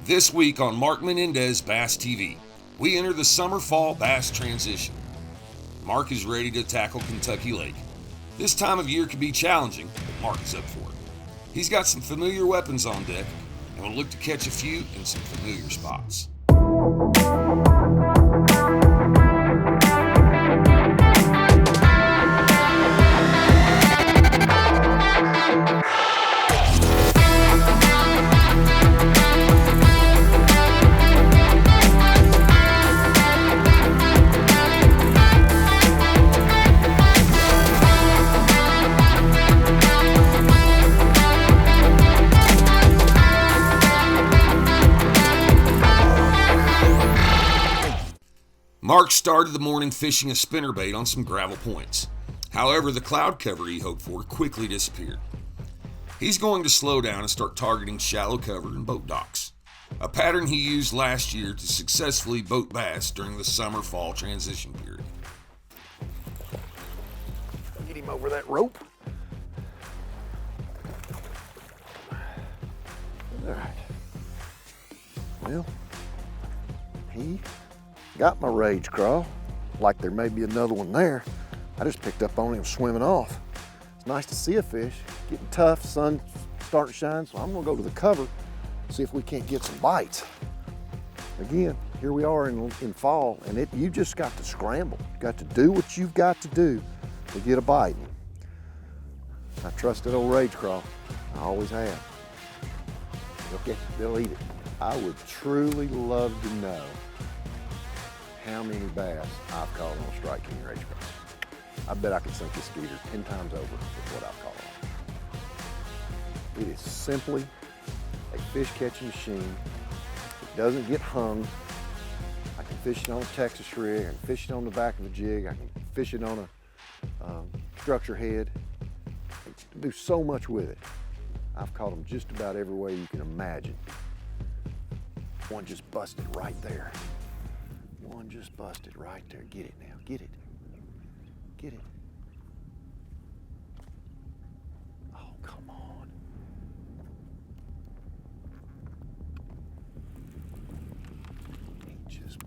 This week on Mark Menendez Bass TV, we enter the summer-fall bass transition. Mark is ready to tackle Kentucky Lake. This time of year can be challenging, but Mark is up for it. He's got some familiar weapons on deck, and will look to catch a few in some familiar spots. Mark started the morning fishing a spinnerbait on some gravel points. However, the cloud cover he hoped for quickly disappeared. He's going to slow down and start targeting shallow cover and boat docks, a pattern he used last year to successfully boat bass during the summer-fall transition period. Get him over that rope. All right. Well, he got my rage craw, like there may be another one there. I just picked up on him swimming off. It's nice to see a fish, getting tough, sun starting to shine, so I'm gonna go to the cover, see if we can't get some bites. Again, here we are in fall, and you just got to scramble. You got to do what you've got to do to get a bite. I trust that old rage craw, I always have. They'll eat it. I would truly love to know how many bass I've caught on a Strike King rage craw. I bet I could sink this skeeter 10 times over with what I've caught on. It is simply a fish catching machine. It doesn't get hung. I can fish it on a Texas rig, I can fish it on the back of a jig, I can fish it on a structure head. I can do so much with it. I've caught them just about every way you can imagine. One just busted right there. One just busted right there. Get it now, get it. Get it. Oh, come on. He just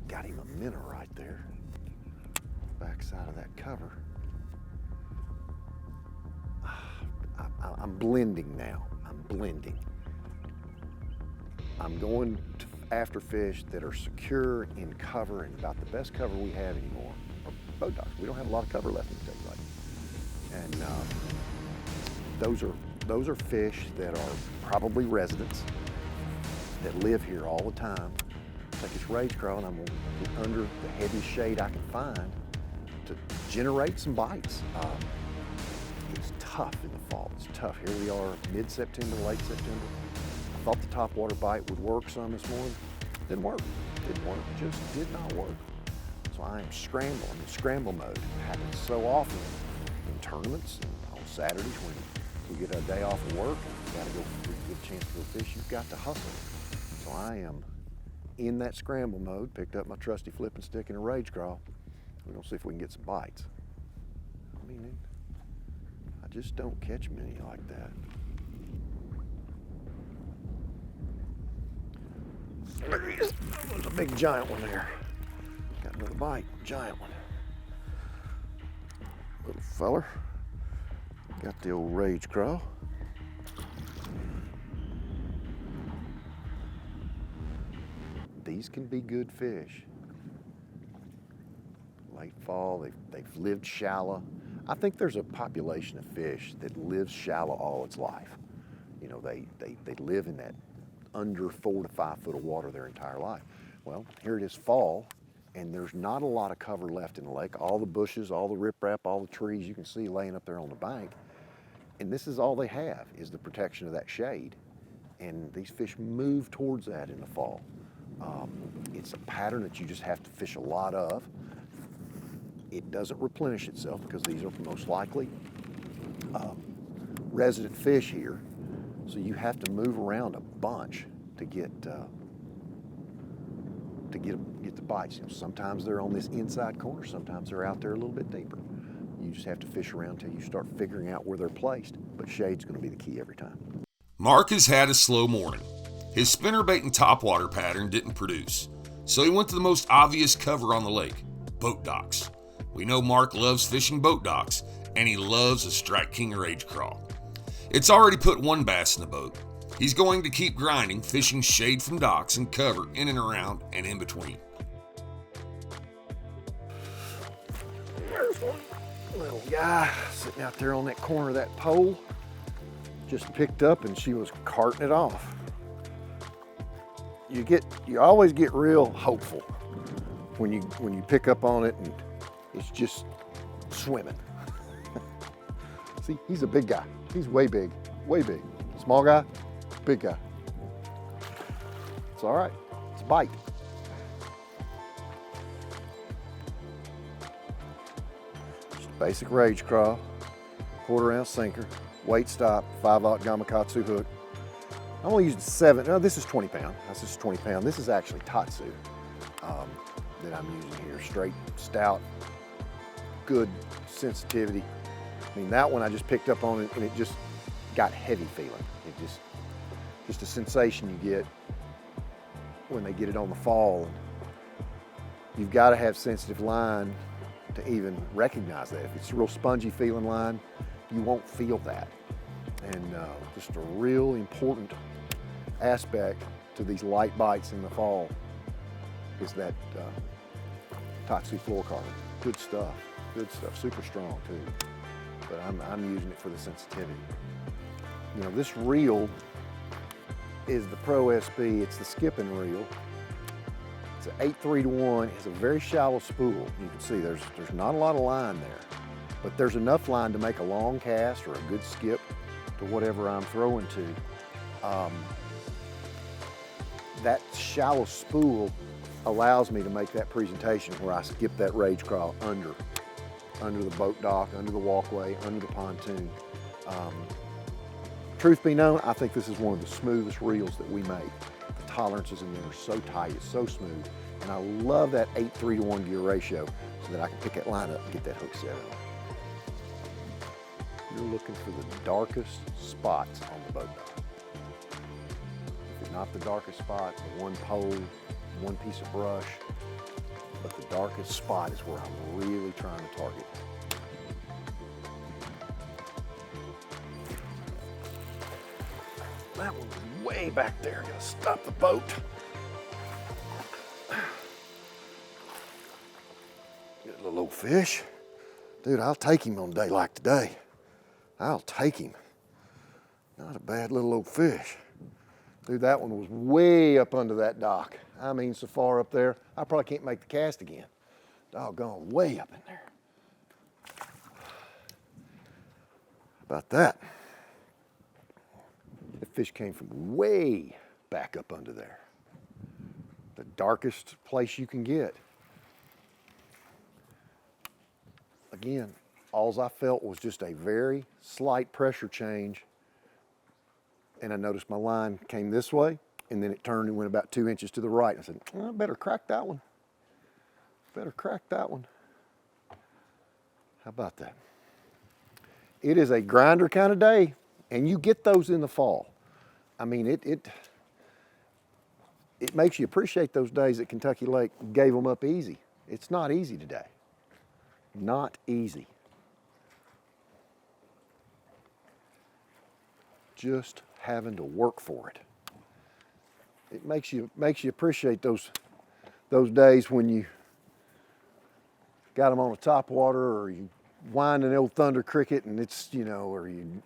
got him a minnow right there. Backside of that cover. I'm blending now, I'm blending. I'm going after fish that are secure in cover, and about the best cover we have anymore are boat docks. We don't have a lot of cover left in Kentucky Lake. And those are fish that are probably residents that live here all the time. Take this rage craw and I'm gonna get under the heaviest shade I can find to generate some bites. It's tough in the fall, it's tough. Here we are, mid-September, late September. I thought the topwater bite would work some this morning. Didn't work, just did not work. So I am scrambling, I'm in scramble mode. It happens so often in tournaments and on Saturdays when we get a day off of work and gotta go get a chance to go fish, you've got to hustle. So I am in that scramble mode, picked up my trusty flipping stick and a rage craw. We're gonna see if we can get some bites. I mean, I just don't catch many like that. There's a big giant one there. Got another bite, giant one. Little feller. Got the old rage craw. These can be good fish. Late fall, they've lived shallow. I think there's a population of fish that lives shallow all its life. You know, they live in that under 4 to 5 foot of water their entire life. Well, here it is fall, and there's not a lot of cover left in the lake. All the bushes, all the riprap, all the trees you can see laying up there on the bank. And this is all they have, is the protection of that shade. And these fish move towards that in the fall. It's a pattern that you just have to fish a lot of. It doesn't replenish itself because these are most likely resident fish here. So you have to move around a bunch to get the bites. You know, sometimes they're on this inside corner, sometimes they're out there a little bit deeper. You just have to fish around until you start figuring out where they're placed, but shade's gonna be the key every time. Mark has had a slow morning. His spinnerbait and topwater pattern didn't produce, so he went to the most obvious cover on the lake, boat docks. We know Mark loves fishing boat docks, and he loves a Strike King or Age Craw. It's already put one bass in the boat. He's going to keep grinding, fishing shade from docks and cover in and around and in between. There's one little guy sitting out there on that corner of that pole. Just picked up and she was carting it off. You always get real hopeful when you pick up on it and it's just swimming. See, he's a big guy. He's way big, way big. Small guy, big guy. It's all right, it's a bite. Just a basic Rage Craw, 1/4 ounce sinker, weight stop, 5/0 Gamakatsu hook. I'm only using 7, no, this is 20 pound. This is 20 pound. This is actually Tatsu that I'm using here. Straight, stout, good sensitivity. I mean, that one I just picked up on it and it just got heavy feeling. It just a sensation you get when they get it on the fall. You've got to have sensitive line to even recognize that. If it's a real spongy feeling line, you won't feel that. And just a real important aspect to these light bites in the fall is that Tatsu fluorocarbon. Good stuff, super strong too. But I'm using it for the sensitivity. You know, this reel is the Pro SB, it's the skipping reel. It's an 8-3-1, it's a very shallow spool. You can see there's not a lot of line there, but there's enough line to make a long cast or a good skip to whatever I'm throwing to. That shallow spool allows me to make that presentation where I skip that Rage Craw under the boat dock, under the walkway, under the pontoon. Truth be known, I think this is one of the smoothest reels that we make. The tolerances in there are so tight, it's so smooth. And I love that 8-3-1 gear ratio so that I can pick that line up and get that hook set on. You're looking for the darkest spots on the boat dock. If it's not the darkest spot, the one pole, one piece of brush, but the darkest spot is where I'm really trying to target. That one's way back there. Gotta stop the boat. Get a little old fish. Dude, I'll take him on a day like today. I'll take him. Not a bad little old fish. Dude, that one was way up under that dock. I mean, so far up there, I probably can't make the cast again. Doggone, way up in there. How about that? The fish came from way back up under there. The darkest place you can get. Again, all I felt was just a very slight pressure change. And I noticed my line came this way, and then it turned and went about 2 inches to the right. I said, I better crack that one. Better crack that one. How about that? It is a grinder kind of day, and you get those in the fall. I mean, it makes you appreciate those days that Kentucky Lake gave them up easy. It's not easy today. Not easy. Just having to work for it. It makes you appreciate those days when you got them on a top water, or you wind an old thunder cricket and it's, you know, or you,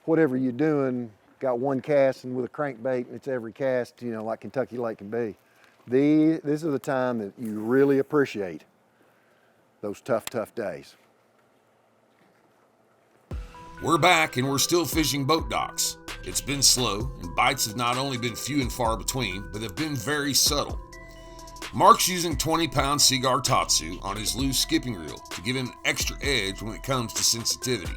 whatever you're doing, got one cast and with a crankbait and it's every cast, you know, like Kentucky Lake can be. This is the time that you really appreciate those tough days. We're back and we're still fishing boat docks. It's been slow and bites have not only been few and far between, but have been very subtle. Mark's using 20-pound Seaguar Tatsu on his loose skipping reel to give him an extra edge when it comes to sensitivity.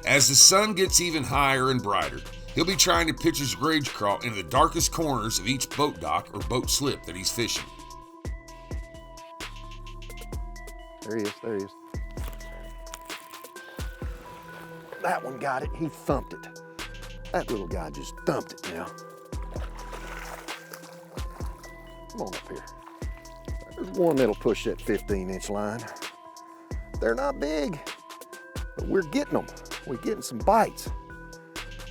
As the sun gets even higher and brighter, he'll be trying to pitch his Rage Craw into the darkest corners of each boat dock or boat slip that he's fishing. There he is. That one got it, he thumped it. That little guy just thumped it now. Come on up here. There's one that'll push that 15-inch line. They're not big, but we're getting them. We're getting some bites.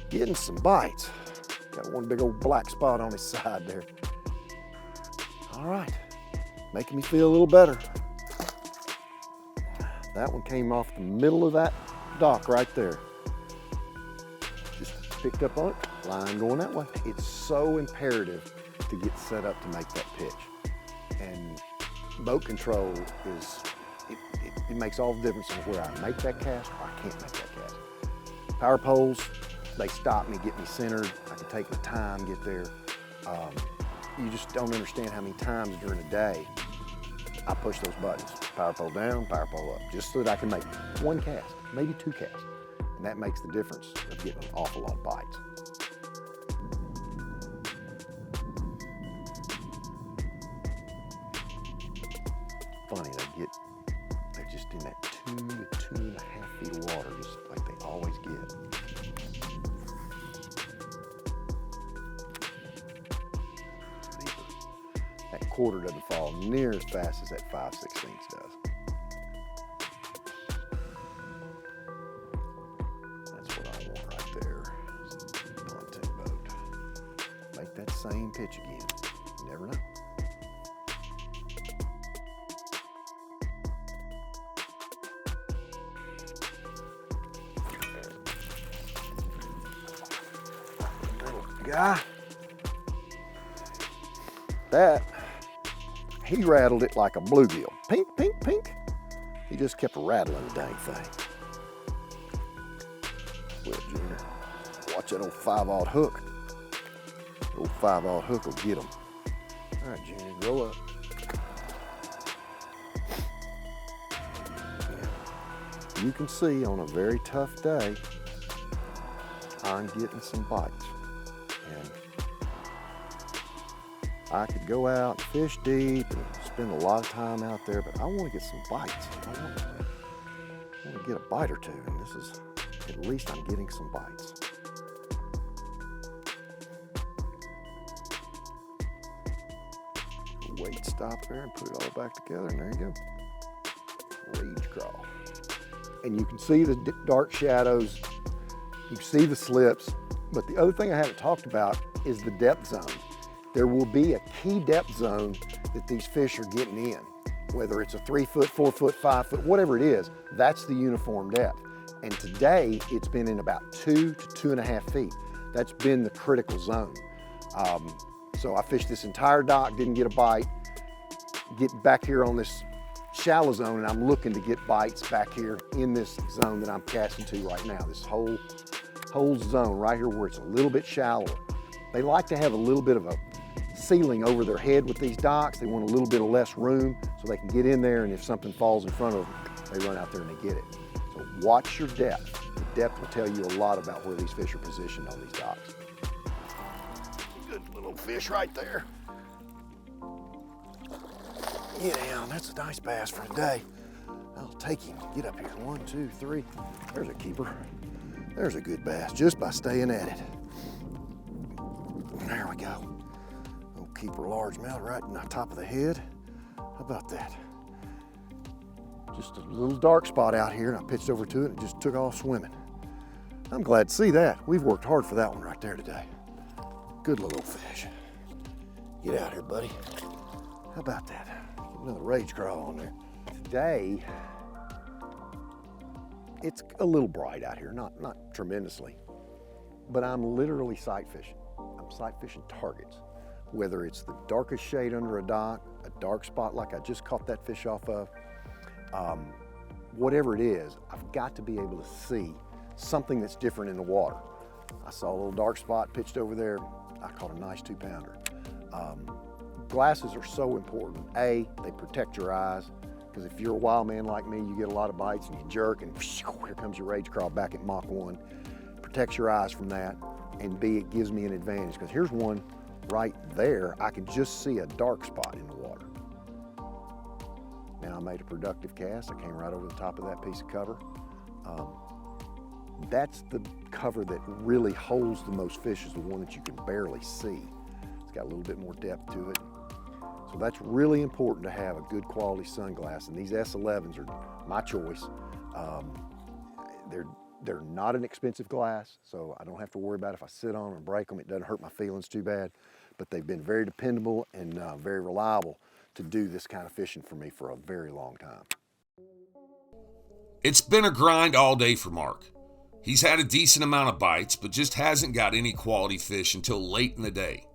Getting some bites. Got one big old black spot on his side there. All right, making me feel a little better. That one came off the middle of that dock right there. Just picked up on it, line going that way. It's so imperative to get set up to make that pitch. And boat control is, it makes all the difference in where I make that cast or I can't make that cast. Power poles, they stop me, get me centered. I can take my time, get there. You just don't understand how many times during the day I push those buttons. Power pole down, power pole up, just so that I can make one cast, maybe two casts. And that makes the difference of getting an awful lot of bites. Funny, they're just in that 2 to 2.5 feet of water, just like they always get. That quarter doesn't fall near as fast as that 5/16 does. That's what I want right there. Pontoon boat. Make that same pitch again. You never know. Guy, that, he rattled it like a bluegill. Pink, pink, pink. He just kept rattling the dang thing. Well, Junior, watch that old 5/0 hook. The old 5/0 hook will get him. All right, Junior, grow up. You can see on a very tough day, I'm getting some bites. And I could go out and fish deep and spend a lot of time out there, but I want to get some bites. I want to get a bite or two, and this is, at least I'm getting some bites. Weight stop there and put it all back together, and there you go. Rage craw. And you can see the dark shadows, you can see the slips, but the other thing I haven't talked about is the depth zone. There will be a key depth zone that these fish are getting in. Whether it's a 3 foot, 4 foot, 5 foot, whatever it is, that's the uniform depth. And today, it's been in about 2 to 2.5 feet. That's been the critical zone. So I fished this entire dock, didn't get a bite. Get back here on this shallow zone, and I'm looking to get bites back here in this zone that I'm casting to right now. This whole zone right here where it's a little bit shallower. They like to have a little bit of a ceiling over their head with these docks. They want a little bit of less room so they can get in there, and if something falls in front of them, they run out there and they get it. So watch your depth. The depth will tell you a lot about where these fish are positioned on these docks. Good little fish right there. Get down, that's a nice bass for today. I'll take him, get up here, 1, 2, 3. There's a keeper. There's a good bass just by staying at it. There we go. Old keeper largemouth right in the top of the head. How about that? Just a little dark spot out here, and I pitched over to it and it just took off swimming. I'm glad to see that. We've worked hard for that one right there today. Good little fish. Get out here, buddy. How about that? Another rage crawl on there. Today, it's a little bright out here, not tremendously, but I'm literally sight fishing. I'm sight fishing targets. Whether it's the darkest shade under a dock, a dark spot like I just caught that fish off of, whatever it is, I've got to be able to see something that's different in the water. I saw a little dark spot pitched over there. I caught a nice 2-pounder. Glasses are so important. A, they protect your eyes, because if you're a wild man like me, you get a lot of bites and you jerk and here comes your rage crawl back at Mach 1. Protects your eyes from that. And B, it gives me an advantage, because here's one right there. I could just see a dark spot in the water. Now I made a productive cast. I came right over the top of that piece of cover. That's the cover that really holds the most fish, is the one that you can barely see. It's got a little bit more depth to it. So that's really important to have a good quality sunglass, and these S11s are my choice. They're not an expensive glass, so I don't have to worry about if I sit on them and break them. It doesn't hurt my feelings too bad, but they've been very dependable and very reliable to do this kind of fishing for me for a very long time. It's been a grind all day for Mark. He's had a decent amount of bites, but just hasn't got any quality fish until late in the day.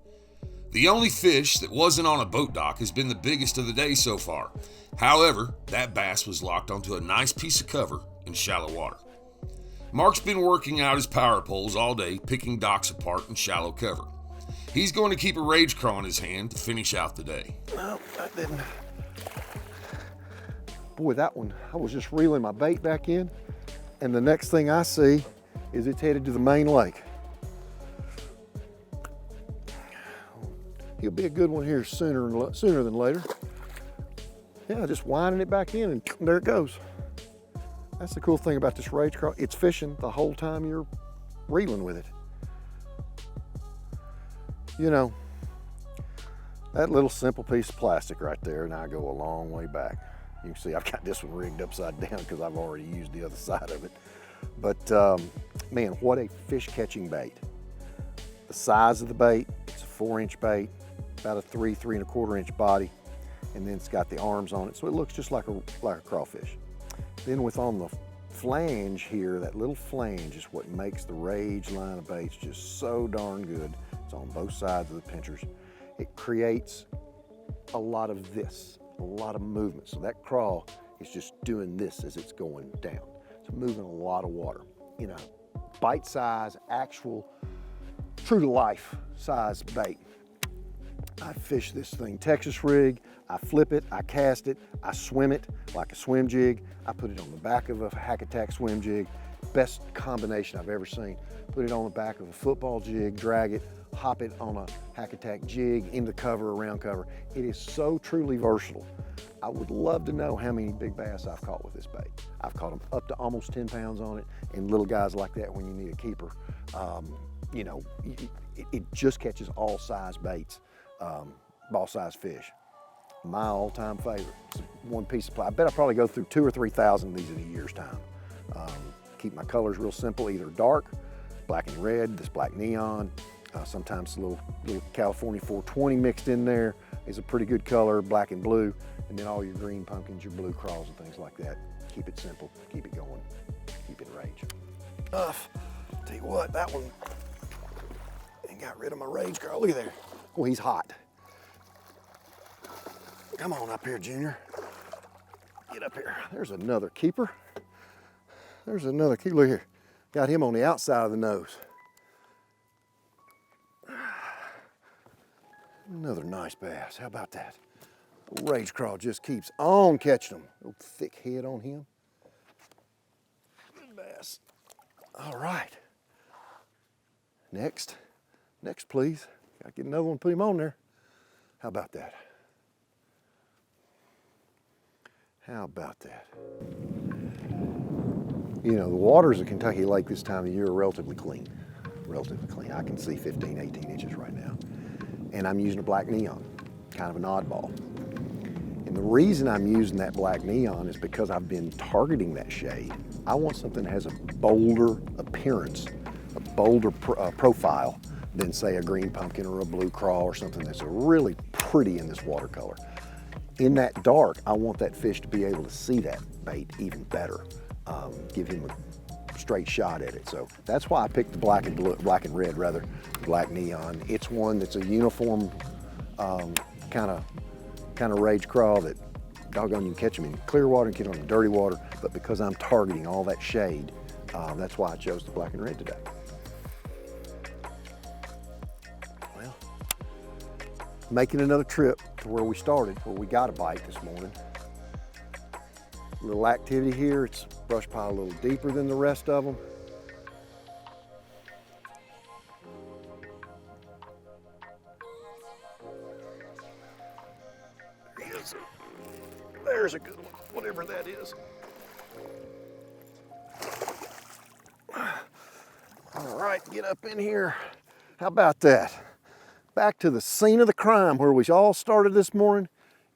The only fish that wasn't on a boat dock has been the biggest of the day so far. However, that bass was locked onto a nice piece of cover in shallow water. Mark's been working out his power poles all day, picking docks apart in shallow cover. He's going to keep a rage craw in his hand to finish out the day. No, that didn't. Boy, that one, I was just reeling my bait back in, and the next thing I see is it's headed to the main lake. He'll be a good one here sooner than later. Yeah, just winding it back in, and there it goes. That's the cool thing about this rage craw. It's fishing the whole time you're reeling with it. You know, that little simple piece of plastic right there, and I go a long way back. You can see I've got this one rigged upside down because I've already used the other side of it. But man, what a fish catching bait. The size of the bait, it's a 4-inch bait, about a 3.25 inch body, and then it's got the arms on it, so it looks just like a crawfish. Then with on the flange here, that little flange is what makes the Rage line of baits just so darn good. It's on both sides of the pinchers. It creates a lot of this, a lot of movement. So that craw is just doing this as it's going down. It's moving a lot of water. You know, bite size, actual, true to life size bait. I fish this thing Texas rig, I flip it, I cast it, I swim it like a swim jig. I put it on the back of a hack attack swim jig. Best combination I've ever seen. Put it on the back of a football jig, drag it, hop it on a hack attack jig, into cover, around cover. It is so truly versatile. I would love to know how many big bass I've caught with this bait. I've caught them up to almost 10 pounds on it, and little guys like that when you need a keeper. You know, it just catches all size baits. Ball size fish. My all-time favorite. It's one piece of plastic. I bet I probably go through 2,000 or 3,000 of these in a year's time. Keep my colors real simple, either dark, black and red, this black neon, sometimes a little California 420 mixed in there is a pretty good color, black and blue, and then all your green pumpkins, your blue craws and things like that. Keep it simple, keep it going, keep it rage. Tell you what, that one ain't got rid of my rage craw. Look at there. Well, he's hot. Come on up here, Junior. Get up here. There's another keeper. There's another keeper. Look here. Got him on the outside of the nose. Another nice bass. How about that? Rage craw just keeps on catching them. Little thick head on him. Good bass. All right. Next, please. Gotta get another one, put him on there. How about that? How about that? You know, the waters of Kentucky Lake this time of year are relatively clean. Relatively clean. I can see 15, 18 inches right now. And I'm using a black neon, kind of an oddball. And the reason I'm using that black neon is because I've been targeting that shade. I want something that has a bolder appearance, a bolder profile than say a green pumpkin or a blue craw or something that's really pretty in this watercolor. In that dark, I want that fish to be able to see that bait even better, give him a straight shot at it. So that's why I picked the black and red rather, black neon. It's one that's a uniform kind of rage craw that doggone you can catch them in clear water and catch them in dirty water, but because I'm targeting all that shade, that's why I chose the black and red today. Well, making another trip to where we started, where we got a bite this morning. A little activity here. It's brush pile a little deeper than the rest of them. There's a good one, whatever that is. All right, get up in here. How about that? back to the scene of the crime where we all started this morning,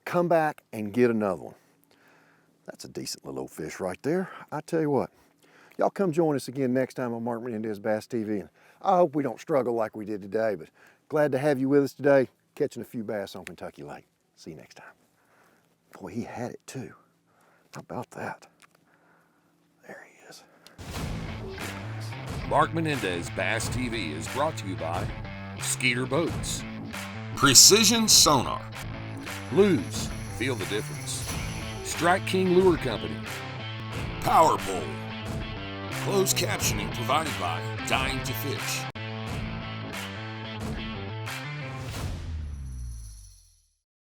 come back and get another one. That's a decent little old fish right there. I tell you what, y'all come join us again next time on Mark Menendez Bass TV. And I hope we don't struggle like we did today, but glad to have you with us today, catching a few bass on Kentucky Lake. See you next time. Boy, he had it too. How about that? There he is. Mark Menendez Bass TV is brought to you by Skeeter Boats, Precision Sonar, Lews, feel the difference, Strike King Lure Company, Power Pole, closed captioning provided by Dying to Fish,